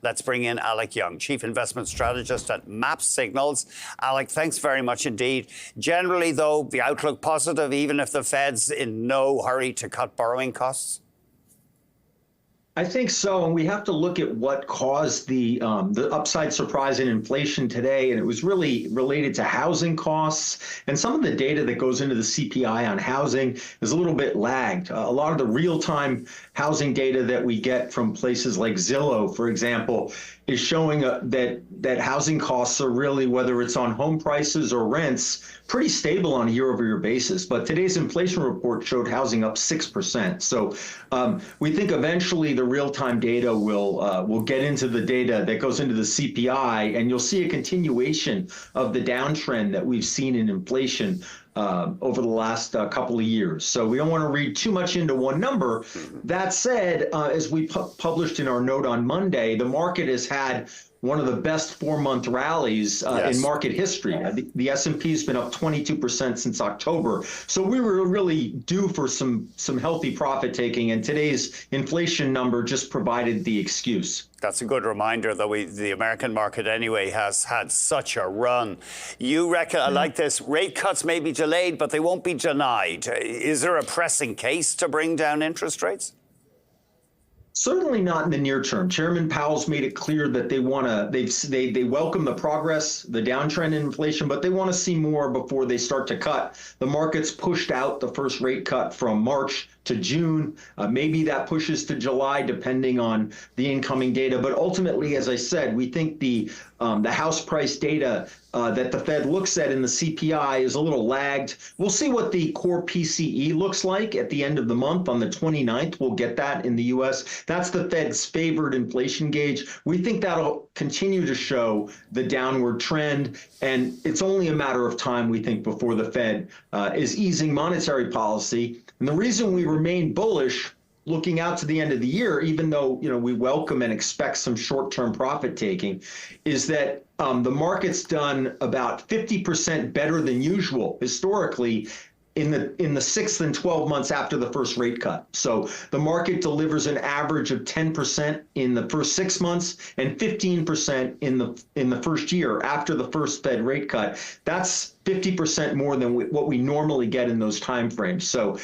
Let's bring in Alec Young, Chief Investment Strategist at MapSignals. Alec, thanks very much indeed. Generally, though, the outlook positive, even if the Fed's in no hurry to cut borrowing costs? I think so, and we have to look at what caused the upside surprise in inflation today, and it was really related to housing costs. And some of the data that goes into the CPI on housing is a little bit lagged. A lot of the real-time housing data that we get from places like Zillow, for example, is showing that housing costs are really, whether it's on home prices or rents, pretty stable on a year-over-year basis. But today's inflation report showed housing up 6%. So we think eventually the real-time data will get into the data that goes into the CPI, and you'll see a continuation of the downtrend that we've seen in inflation over the last couple of years. So we don't want to read too much into one number. That said, as we published in our note on Monday, the market has had one of the best 4-month rallies in market history. The S&P's been up 22% since October. So we were really due for some healthy profit taking, and today's inflation number just provided the excuse. That's a good reminder that the American market anyway has had such a run. You reckon, I like this, rate cuts may be delayed, but they won't be denied. Is there a pressing case to bring down interest rates? Certainly not in the near term. Chairman Powell's made it clear that they want to, they welcome the progress, the downtrend in inflation, but they want to see more before they start to cut. The market's pushed out the first rate cut from March to June. Maybe that pushes to July, depending on the incoming data. But ultimately, as I said, we think the house price data that the Fed looks at in the CPI is a little lagged. We'll see what the core PCE looks like at the end of the month. On the 29th, we'll get that in the U.S. That's the Fed's favored inflation gauge. We think that'll continue to show the downward trend, and it's only a matter of time, we think, before the Fed is easing monetary policy. And the reason we remain bullish looking out to the end of the year, even though we welcome and expect some short-term profit taking, is that the market's done about 50% better than usual historically in the 6th and 12 months after the first rate cut. So the market delivers an average of 10% in the first 6 months and 15% in the first year after the first Fed rate cut. That's 50% more than what we normally get in those timeframes. So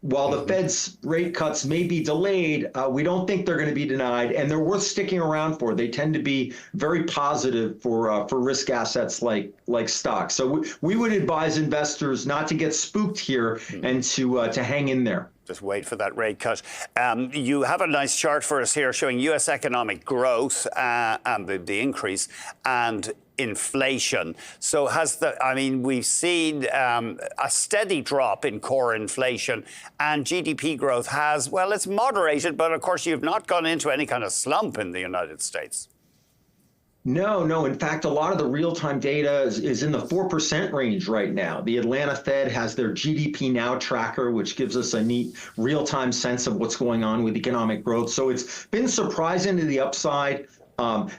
while the Fed's rate cuts may be delayed, we don't think they're going to be denied, and they're worth sticking around for. They tend to be very positive for risk assets like stocks. So we would advise investors not to get spooked here and to hang in there. Just wait for that rate cut. You have a nice chart for us here showing U.S. economic growth and the increase and inflation. So we've seen a steady drop in core inflation, and GDP growth it's moderated, but of course you've not gone into any kind of slump in the United States. No. In fact, a lot of the real-time data is in the 4% range right now. The Atlanta Fed has their GDP Now tracker, which gives us a neat real-time sense of what's going on with economic growth. So it's been surprising to the upside.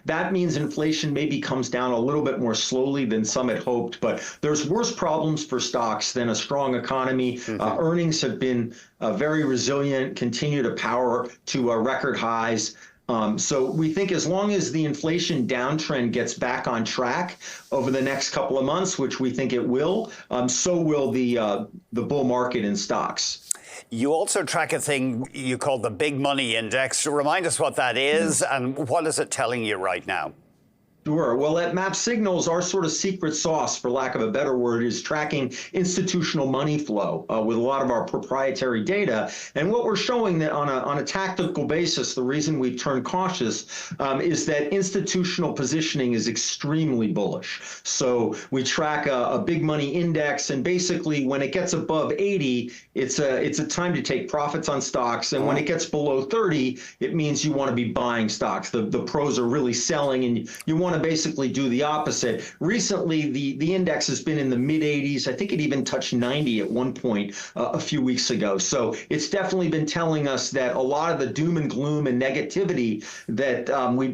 That means inflation maybe comes down a little bit more slowly than some had hoped, but there's worse problems for stocks than a strong economy. Earnings have been very resilient, continue to power to record highs. So we think as long as the inflation downtrend gets back on track over the next couple of months, which we think it will, so will the bull market in stocks. You also track a thing you call the Big Money Index. Remind us what that is and what is it telling you right now? Sure. Well, at MapSignals, our sort of secret sauce, for lack of a better word, is tracking institutional money flow with a lot of our proprietary data. And what we're showing that on a tactical basis, the reason we've turned cautious is that institutional positioning is extremely bullish. So we track a big money index, and basically when it gets above 80, it's a time to take profits on stocks. And when it gets below 30, it means you want to be buying stocks. The pros are really selling, and you want to basically do the opposite. Recently, the index has been in the mid-80s. I think it even touched 90 at one point a few weeks ago. So it's definitely been telling us that a lot of the doom and gloom and negativity that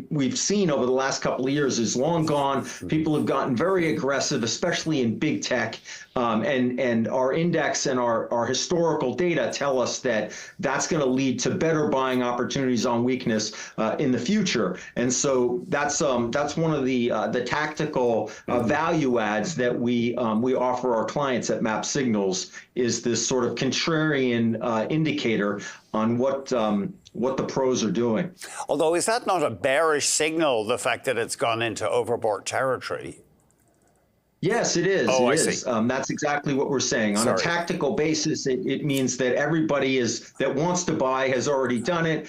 we've seen over the last couple of years is long gone. People have gotten very aggressive, especially in big tech. and our index and our historical data tell us that that's going to lead to better buying opportunities on weakness in the future. And so that's one of the tactical value adds that we offer our clients at MapSignals, is this sort of contrarian indicator on what the pros are doing. Although, is that not a bearish signal, the fact that it's gone into overbought territory? Yes, it is. Oh, it I is. see. That's exactly what we're saying. On Sorry. a tactical basis, it means that everybody that wants to buy has already done it.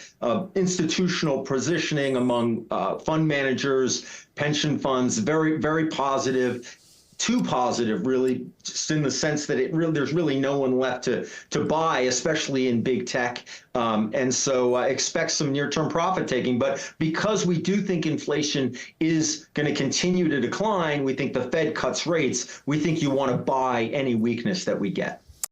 Institutional positioning among fund managers, pension funds, very, very positive. Too positive, really, just in the sense that there's really no one left to buy, especially in big tech. And so expect some near-term profit taking. But because we do think inflation is going to continue to decline, we think the Fed cuts rates, we think you want to buy any weakness that we get.